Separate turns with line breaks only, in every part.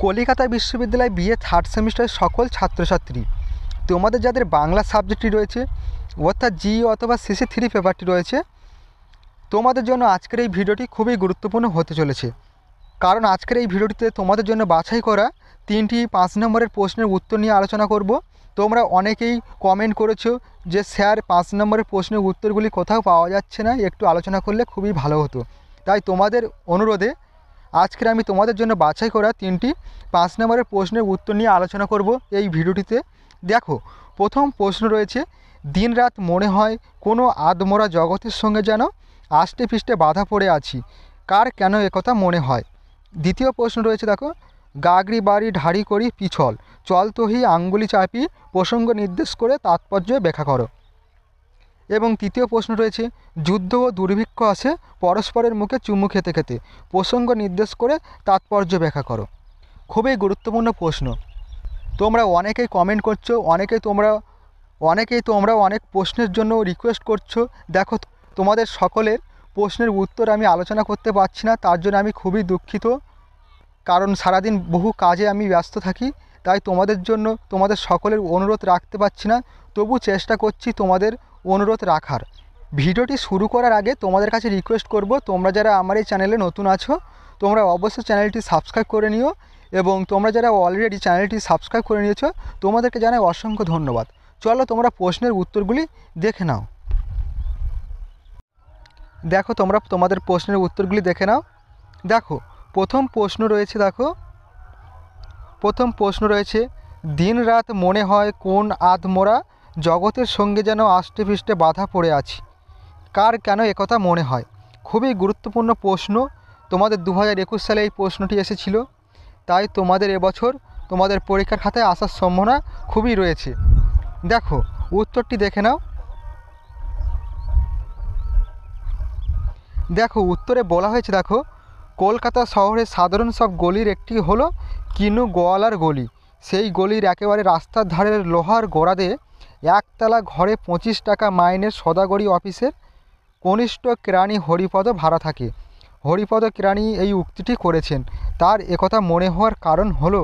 কলিকাতা বিশ্ববিদ্যালয় BA third সেমিস্টারের সকল ছাত্রছাত্রী, তোমাদের যাদের বাংলা সাবজেক্টটি রয়েছে অর্থাৎ জি অথবা সিসি 3 পেপারটি রয়েছে, তোমাদের জন্য আজকের এই ভিডিওটি খুবই গুরুত্বপূর্ণ হতে চলেছে। কারণ আজকের এই ভিডিওটিতে তোমাদের জন্য বাছাই করা 3টি 5 নম্বরের প্রশ্নের উত্তর নিয়ে আলোচনা করব। তোমরা অনেকেই কমেন্ট করেছো যে স্যার 5 নম্বরের প্রশ্নের উত্তরগুলি কোথাও পাওয়া যাচ্ছে না, একটু আলোচনা করলে খুবই ভালো হতো। তাই তোমাদের অনুরোধে আজকের আমি তোমাদের জন্য বাছাই করা 3টি 5 নম্বরের প্রশ্নের উত্তর নিয়ে আলোচনা করব এই ভিডিওটিতে। দেখো, প্রথম প্রশ্ন রয়েছে, দিনরাত মনে হয় কোনো আধমরা জগতের সঙ্গে যেন আষ্টে পৃষ্ঠে বাধা পড়ে আছি, কার কেন একথা মনে হয়। দ্বিতীয় প্রশ্ন রয়েছে, দেখো, গাগরি বাড়ি ঢাড়ি করি পিছল, চল তহি আঙ্গুলি চাপি, প্রসঙ্গ নির্দেশ করে তাৎপর্য ব্যাখ্যা করো। এবং তৃতীয় প্রশ্ন রয়েছে, যুদ্ধ ও দুর্ভিক্ষ আসে পরস্পরের মুখে চুমু খেতে খেতে, প্রসঙ্গ নির্দেশ করে তাৎপর্য ব্যাখ্যা করো। খুবই গুরুত্বপূর্ণ প্রশ্ন। তোমরা অনেকেই কমেন্ট করছো, অনেকেই তোমরা অনেক প্রশ্নের জন্য রিকোয়েস্ট করছো। দেখো, তোমাদের সকলের প্রশ্নের উত্তর আমি আলোচনা করতে পারছি না, তার জন্য আমি খুবই দুঃখিত। কারণ সারাদিন বহু কাজে আমি ব্যস্ত থাকি, তাই তোমাদের জন্য তোমাদের সকলের অনুরোধ রাখতে পারছি না। তবু চেষ্টা করছি তোমাদের অনুরোধ রাখার। ভিডিওটি শুরু করার আগে তোমাদের কাছে রিকোয়েস্ট করব, তোমরা যারা আমার এই চ্যানেলে নতুন আছো তোমরা অবশ্যই চ্যানেলটি সাবস্ক্রাইব করে নিও, এবং তোমরা যারা অলরেডি চ্যানেলটি সাবস্ক্রাইব করে নিয়েছো তোমাদেরকে জানাই অসংখ্য ধন্যবাদ। চলো তোমরা প্রশ্নের উত্তরগুলি দেখে নাও। দেখো, তোমরা তোমাদের প্রশ্নের উত্তরগুলি দেখে নাও। দেখো, প্রথম প্রশ্ন রয়েছে, দিন রাত মনে হয় কোন আধমরা জগতের সঙ্গে যেন আষ্টে পৃষ্ঠে বাধা পড়ে আছি, কার কেন একথা মনে হয়। খুবই গুরুত্বপূর্ণ প্রশ্ন। তোমাদের 2021 সালে এই প্রশ্নটি এসেছিল, তাই তোমাদের এবছর তোমাদের পরীক্ষার খাতায় আসার সম্ভাবনা খুবই রয়েছে। দেখো, উত্তরটি দেখে নাও। দেখো, উত্তরে বলা হয়েছে, দেখো, কলকাতা শহরের সাধারণ সব গলির একটি হলো কিনু গোয়ালার গলি। সেই গলির একেবারে রাস্তার ধারের লোহার গোড়াতে একতলা ঘরে 25 টাকা মাইনের সদাগরি অফিসের কনিষ্ঠ কেরানি হরিপদ ভাড়া থাকে। হরিপদ কেরানি এই উক্তিটি করেছেন, তার একথা মনে হওয়ার কারণ হলো,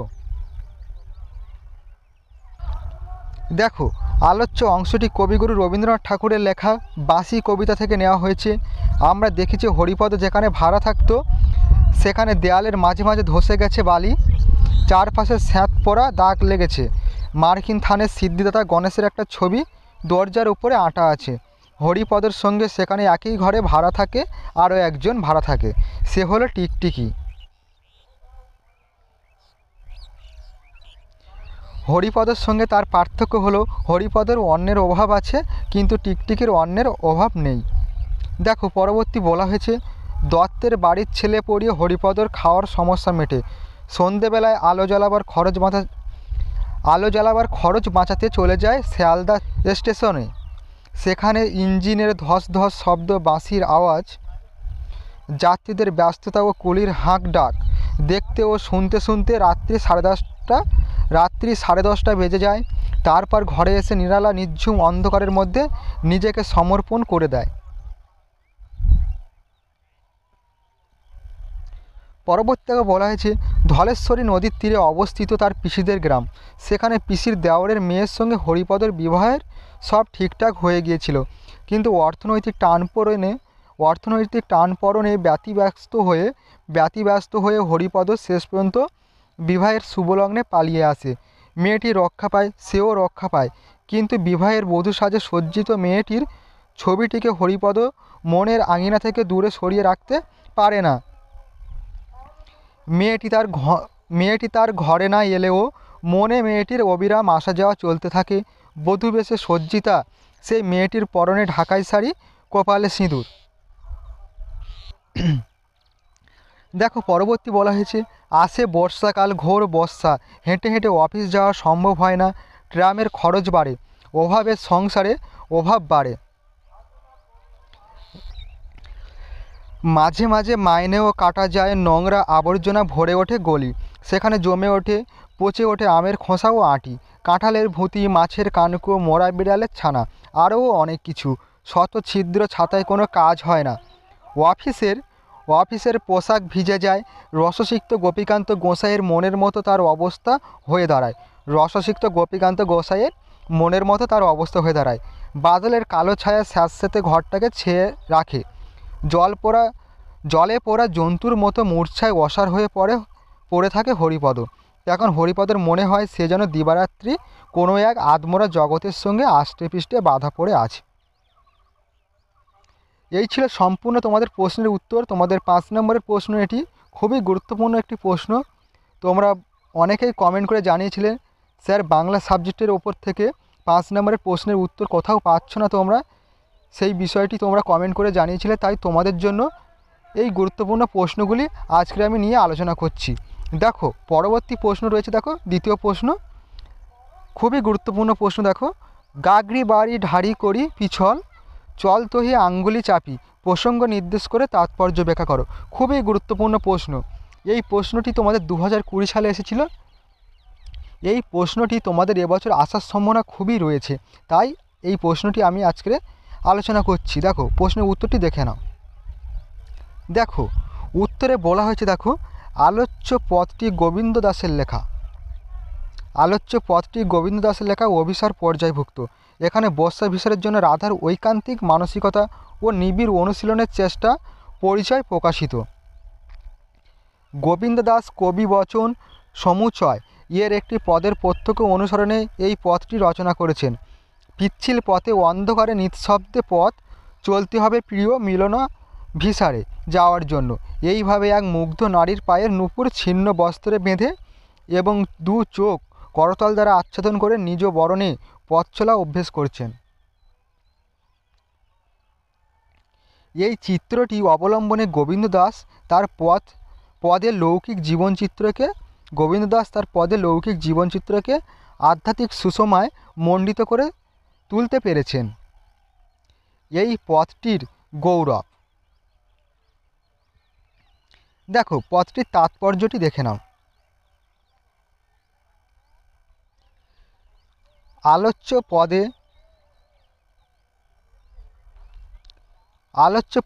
দেখো, আলোচ্য অংশটি কবিগুরু রবীন্দ্রনাথ ঠাকুরের লেখা বাঁশি কবিতা থেকে নেওয়া হয়েছে। আমরা দেখেছি হরিপদ যেখানে ভাড়া থাকতো সেখানে দেয়ালের মাঝে মাঝে ধসে গেছে বালি, চারপাশে স্যাঁত পড়া দাগ লেগেছে। মার্কিন থানের সিদ্ধিদাতা গণেশের একটা ছবি দরজার উপরে আঁটা আছে। হরিপদের সঙ্গে সেখানে একই ঘরে ভাড়া থাকে আরও একজন ভাড়া থাকে, সে হলো টিকটিকি। হরিপদের সঙ্গে তার পার্থক্য হলো হরিপদের অন্নের অভাব আছে কিন্তু টিকটিকির অন্নের অভাব নেই। দেখো, পরবর্তী বলা হয়েছে, দত্তের বাড়ির ছেলে পড়িয়ে হরিপদর খাওয়ার সমস্যা মেটে। সন্ধেবেলায় আলো জ্বালাবার খরচ বাঁচাতে চলে যায় শিয়ালদা স্টেশনে। সেখানে ইঞ্জিনের ধস ধস শব্দ, বাঁশির আওয়াজ, যাত্রীদের ব্যস্ততা ও কুলির হাঁক ডাক দেখতে ও শুনতে শুনতে রাত্রি 10:30 বেজে যায়। তারপর ঘরে এসে নিরালা নিঝুম অন্ধকারের মধ্যে নিজেকে সমর্পণ করে দেয়। পরবর্তীতে বলা হয়েছে, ধলেশ্বরী নদীর তীরে অবস্থিত তার পিসিদের গ্রাম। সেখানে পিসির দেওরের মেয়ের সঙ্গে হরিপদর বিবাহের সব ঠিকঠাক হয়ে গিয়েছিল, কিন্তু অর্থনৈতিক টানপোড়েনে ব্যতিব্যস্ত হয়ে হরিপদ শেষ পর্যন্ত বিবাহের শুভলগ্নে পালিয়ে আসে। মেয়েটি রক্ষা পায়, সেও রক্ষা পায়, কিন্তু বিবাহের বধূ সাজে সজ্জিত মেয়েটির ছবিটিকে হরিপদ মনের আঙিনা থেকে দূরে সরিয়ে রাখতে পারে না। মেয়েটি তার ঘরে না এলেও মনে মেয়েটির অবিরাম আসা যাওয়া চলতে থাকে। বধূ বেশে সজ্জিতা সেই মেয়েটির পরনে ঢাকাই শাড়ি, কপালে সিঁদুর। দেখো, পরবর্তী বলা হয়েছে, আসে বর্ষাকাল, ঘোর বর্ষা, হেঁটে হেঁটে অফিস যাওয়া সম্ভব হয় না, ট্রামের খরচ বাড়ে, অভাবের সংসারে অভাব বাড়ে। মাঝে মাঝে মাইনেও কাটা যায়, নোংরা আবর্জনা ভরে ওঠে গলি, সেখানে জমে ওঠে পচে ওঠে আমের খোসা ও আঁটি, কাঁঠালের ভুঁতি, মাছের কানকো, মরা বিড়ালের ছানা, আরও অনেক কিছু। শত ছিদ্র ছাতায় কোনো কাজ হয় না। অফিসের পোশাক ভিজে যায়, রসসিক্ত গোপীকান্ত গোসাইয়ের মনের মতো তার অবস্থা হয়ে দাঁড়ায়। রসসিক্ত গোপীকান্ত গোসাইয়ের মনের মতো তার অবস্থা হয়ে দাঁড়ায়। বাদলের কালো ছায়া স্যাঁতস্যাঁতে ঘরটাকে ছেয়ে রাখে। জলে পোড়া জন্তুর মতো মূর্ছায় অসাড় হয়ে পড়ে থাকে হরিপদ। এখন হরিপদের মনে হয় সে যেন দিবারাত্রি কোনো এক আদমরা জগতের সঙ্গে আষ্টে-পৃষ্ঠে বাঁধা পড়ে আছে। এই ছিল সম্পূর্ণ তোমাদের প্রশ্নের উত্তর। তোমাদের 5 নম্বরের প্রশ্ন এটি খুবই গুরুত্বপূর্ণ একটি প্রশ্ন। তোমরা অনেকেই কমেন্ট করে জানিয়েছিলে স্যার বাংলা সাবজেক্টের ওপর থেকে 5 নম্বরের প্রশ্নের উত্তর কোথাও পাচ্ছ না তোমরা, সেই বিষয়টি তোমরা কমেন্ট করে জানিয়েছিলে। তাই তোমাদের জন্য এই গুরুত্বপূর্ণ প্রশ্নগুলি আজকে আমি নিয়ে আলোচনা করছি। দেখো পরবর্তী প্রশ্ন রয়েছে, দেখো দ্বিতীয় প্রশ্ন, খুবই গুরুত্বপূর্ণ প্রশ্ন। দেখো, গাগরি বাড়ি ঢাড়ি করি পিছল, চল তহি আঙ্গুলি চাপি, প্রসঙ্গ নির্দেশ করে তাৎপর্য ব্যাখ্যা করো। খুবই গুরুত্বপূর্ণ প্রশ্ন। এই প্রশ্নটি তোমাদের 2020 সালে এসেছিল। এই প্রশ্নটি তোমাদের এবছর আসার সম্ভাবনা খুবই রয়েছে, তাই এই প্রশ্নটি আমি আজকে আলোচনা করছি। দেখো প্রশ্নের উত্তরটি দেখে নাও। দেখো উত্তরে বলা হয়েছে, দেখো আলোচ্য পদটি গোবিন্দ দাসের লেখা। আলোচ্য পদটি গোবিন্দ দাসের লেখা অভিসার পর্যায়ভুক্ত। এখানে বর্ষাভিসারের জন্য রাধার ঐকান্তিক মানসিকতা ও নিবিড় অনুশীলনের চেষ্টা পরিচয় প্রকাশিত। গোবিন্দ দাস কবি বচন সমুচয় এর একটি পদের প্রত্যক্ষ অনুসরণে এই পদটি রচনা করেছেন। পিচ্ছিল পথে অন্ধকারে নিঃশব্দে পথ চলতে হবে প্রিয় মিলনাভিসারে যাওয়ার জন্য। এইভাবে এক মুগ্ধ নারীর পায়ের নূপুর ছিন্ন বস্ত্রে বেঁধে এবং দু চোখ করতল দ্বারা আচ্ছাদন করে নিজ বরণে পথ চলা অভ্যেস করছেন। এই চিত্রটি অবলম্বনে গোবিন্দ দাস তার পদের লৌকিক জীবনচিত্রকে আধ্যাত্মিক সুষমায় মণ্ডিত করে তুলতে পেরেছেন। এই পথটির গৌরব। দেখো পথটির তাৎপর্যটি দেখে নাও। আলোচ্য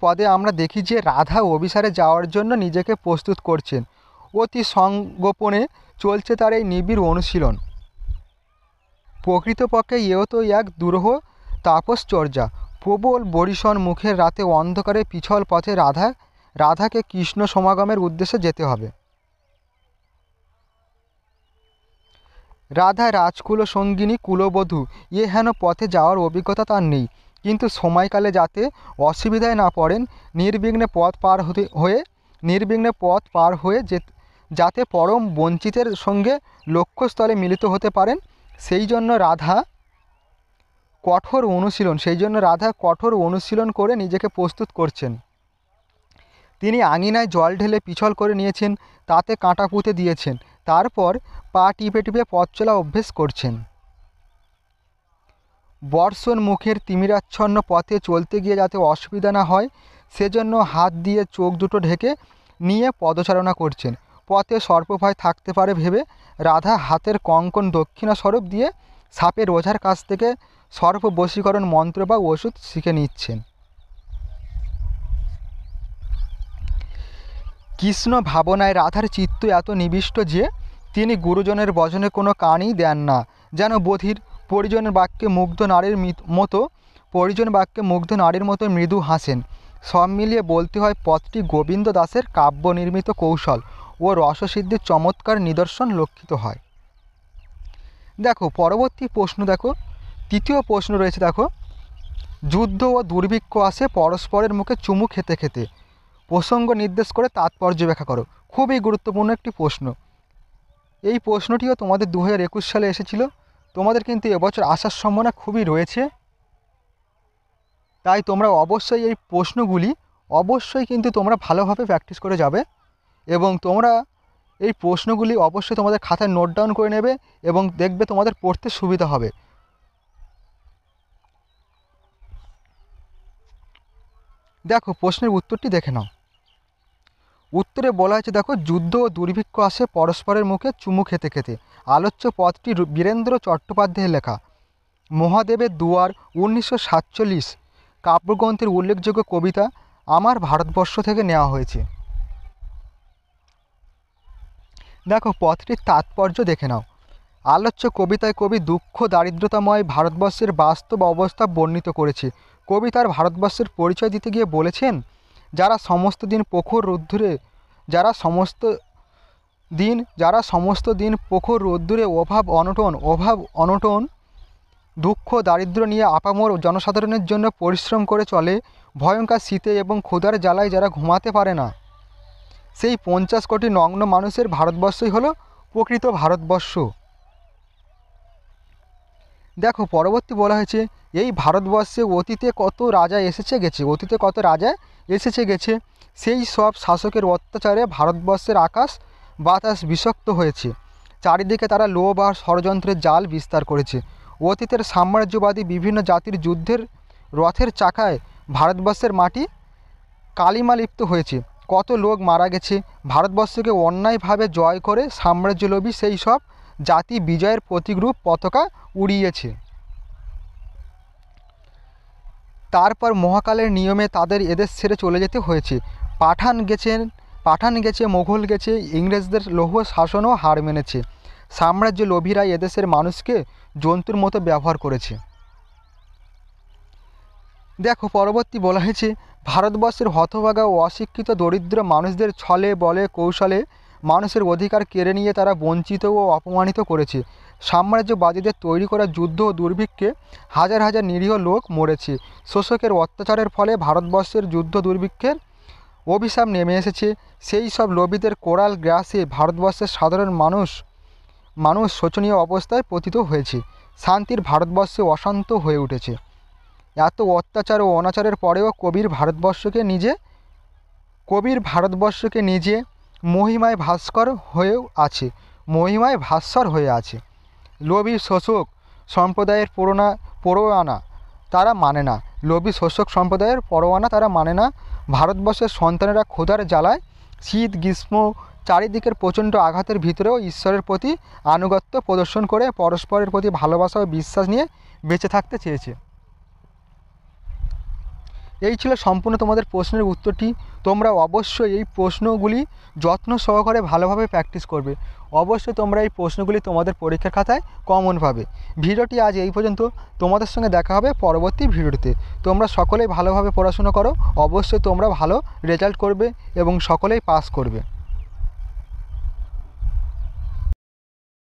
পদে আমরা দেখি যে রাধা অভিসারে যাওয়ার জন্য নিজেকে প্রস্তুত করছেন। অতি সংগোপনে চলছে তার এই নিবিড় অনুশীলন। প্রকৃতপক্ষে এও তো এক দুরূহ তাপশ্চর্যা। প্রবল বরিশন মুখের রাতে অন্ধকারে পিছল পথে রাধাকে কৃষ্ণ সমাগমের উদ্দেশ্যে যেতে হবে। রাধা রাজকুল সঙ্গিনী কুলবধূ হেন পথে যাওয়ার অভিজ্ঞতা তার নেই, কিন্তু সময়কালে যাতে অসুবিধায় না পড়েন, নির্বিঘ্নে পথ পার হয়ে যাতে পরম বঞ্চিতের সঙ্গে লক্ষ্যস্থলে মিলিত হতে পারেন, সেই জন্য রাধা কঠোর অনুশীলন করে নিজেকে প্রস্তুত করছেন। তিনি আঙিনায় জল ঢেলে পিছল করে নিয়েছেন, তাতে কাঁটা পুঁতে দিয়েছেন, তারপর পা টিপে টিপে পথ চলা অভ্যেস করছেন। বর্ষণ মুখের তিমিরাচ্ছন্ন পথে চলতে গিয়ে যাতে অসুবিধা না হয়, সেজন্য হাত দিয়ে চোখ দুটো ঢেকে নিয়ে পদচারণা করছেন। পথে সর্পভয় থাকতে পারে ভেবে রাধা হাতের কঙ্কণ দক্ষিণা স্বরূপ দিয়ে সাপের ওঝার কাছ থেকে সর্প বশীকরণ মন্ত্র বা ওষুধ শিখে নিচ্ছেন। কৃষ্ণ ভাবনায় রাধার চিত্ত এত নিবিষ্ট যে তিনি গুরুজনের বচনে কোনো কানই দেন না, যেন বধির পরিজন বাক্যে মুগ্ধ নারীর মতো মৃদু হাসেন। সব মিলিয়ে বলতে হয় পথটি গোবিন্দ দাসের কাব্য নির্মিত কৌশল ও রসসিদ্ধির চমৎকার নিদর্শন লক্ষিত হয়। দেখো পরবর্তী প্রশ্ন, দেখো তৃতীয় প্রশ্ন রয়েছে। দেখো, যুদ্ধ ও দুর্ভিক্ষ আসে পরস্পরের মুখে চুমু খেতে খেতে, প্রসঙ্গ নির্দেশ করে তাৎপর্য ব্যাখ্যা করো। খুবই গুরুত্বপূর্ণ একটি প্রশ্ন। এই প্রশ্নটিও তোমাদের 2021 সালে এসেছিল। তোমাদের কিন্তু এবছর আসার সম্ভাবনা খুবই রয়েছে, তাই তোমরা অবশ্যই এই প্রশ্নগুলি কিন্তু তোমরা ভালোভাবে প্র্যাকটিস করে যাবে এবং তোমরা এই প্রশ্নগুলি অবশ্যই তোমাদের খাতায় নোট ডাউন করে নেবে এবং দেখবে তোমাদের পড়তে সুবিধা হবে। দেখো প্রশ্নের উত্তরটি দেখে নাও। উত্তরে বলা হয়েছে, দেখো যুদ্ধ ও দুর্ভিক্ষ আসে পরস্পরের মুখে চুমু খেতে খেতে। আলোচ্য পদটি বীরেন্দ্র চট্টোপাধ্যায়ের লেখা। মহাদেবের দুয়ার 1947 কাব্যগ্রন্থের উল্লেখযোগ্য কবিতা। আমার ভারতবর্ষ থেকে নেওয়া হয়েছে। দেখো পথটির তাৎপর্য দেখে নাও। আলোচ্য কবিতায় কবি দুঃখ দারিদ্রতাময় ভারতবর্ষের বাস্তব অবস্থা বর্ণিত করেছে। কবি তার ভারতবর্ষের পরিচয় দিতে গিয়ে বলেছেন, যারা সমস্ত দিন প্রখর রোদ্দুরে যারা সমস্ত দিন প্রখর রোদ্দুরে অভাব অনটন দুঃখ দারিদ্র নিয়ে আপামর জনসাধারণের জন্য পরিশ্রম করে চলে, ভয়ঙ্কর শীতে এবং ক্ষুধার জ্বালায় যারা ঘুমাতে পারে না, সেই 50 কোটি নগ্ন মানুষের ভারতবর্ষই হলো প্রকৃত ভারতবর্ষ। দেখো পরবর্তী বলা হয়েছে, এই ভারতবর্ষে অতীতে কত রাজা এসেছে গেছে, সেই সব শাসকের অত্যাচারে ভারতবর্ষের আকাশ বাতাস বিষাক্ত হয়েছে। চারিদিকে তারা লোভ আর ষড়যন্ত্রের জাল বিস্তার করেছে। অতীতের সাম্রাজ্যবাদী বিভিন্ন জাতির যুদ্ধের রথের চাকায় ভারতবর্ষের মাটি কালিমালিপ্ত হয়েছে। কত লোক মারা গেছে। ভারতবর্ষকে অন্যায়ভাবে জয় করে সাম্রাজ্যলোভী সেই সব জাতি বিজয়ের প্রতীকরূপ পতাকা উড়িয়েছে। তারপর মহাকালের নিয়মে তাদের এদেশ ছেড়ে চলে যেতে হয়েছে। পাঠান গেছে, মোঘল গেছে, ইংরেজদের লৌহ শাসনও হার মেনেছে। সাম্রাজ্য লোভীরা এদেশের মানুষকে জন্তুর মতো ব্যবহার করেছে। দেখো পরবর্তী বলা হয়েছে, ভারতবর্ষের হতভাগা ও অশিক্ষিত দরিদ্র মানুষদের ছলে বলে কৌশলে মানুষের অধিকার কেড়ে নিয়ে তারা বঞ্চিত ও অপমানিত করেছে। সাম্রাজ্যবাদীদের তৈরি করা যুদ্ধ ও দুর্ভিক্ষে হাজার হাজার নিরীহ লোক মরেছে। শোষকের অত্যাচারের ফলে ভারতবর্ষের যুদ্ধ দুর্ভিক্ষের অভিশাপ নেমে এসেছে। সেই সব লোভীদের কোরাল গ্রাসে ভারতবর্ষের সাধারণ মানুষ শোচনীয় অবস্থায় পতিত হয়েছে। শান্তির ভারতবর্ষে অশান্ত হয়ে উঠেছে। এত অত্যাচার ও অনাচারের পরেও কবির ভারতবর্ষকে নিজে মহিমায় ভাস্বর হয়ে আছে। লোভী শোষক সম্প্রদায়ের পরোয়ানা তারা মানে না। ভারতবর্ষের সন্তানেরা ক্ষুধার জ্বালায়, শীত গ্রীষ্ম চারিদিকের প্রচণ্ড আঘাতের ভিতরেও ঈশ্বরের প্রতি আনুগত্য প্রদর্শন করে পরস্পরের প্রতি ভালোবাসা ও বিশ্বাস নিয়ে বেঁচে থাকতে চেয়েছে। এই ছিল সম্পূর্ণ তোমাদের প্রশ্নের উত্তরটি। তোমরা অবশ্যই এই প্রশ্নগুলি যত্ন সহকারে ভালোভাবে প্র্যাকটিস করবে। অবশ্যই তোমরা এই প্রশ্নগুলি তোমাদের পরীক্ষার খাতায় কমন পাবে। ভিডিওটি আজ এই পর্যন্ত। তোমাদের সঙ্গে দেখা হবে পরবর্তী ভিডিওতে। তোমরা সকলেই ভালোভাবে পড়াশোনা করো। অবশ্যই তোমরা ভালো রেজাল্ট করবে এবং সকলেই পাস করবে।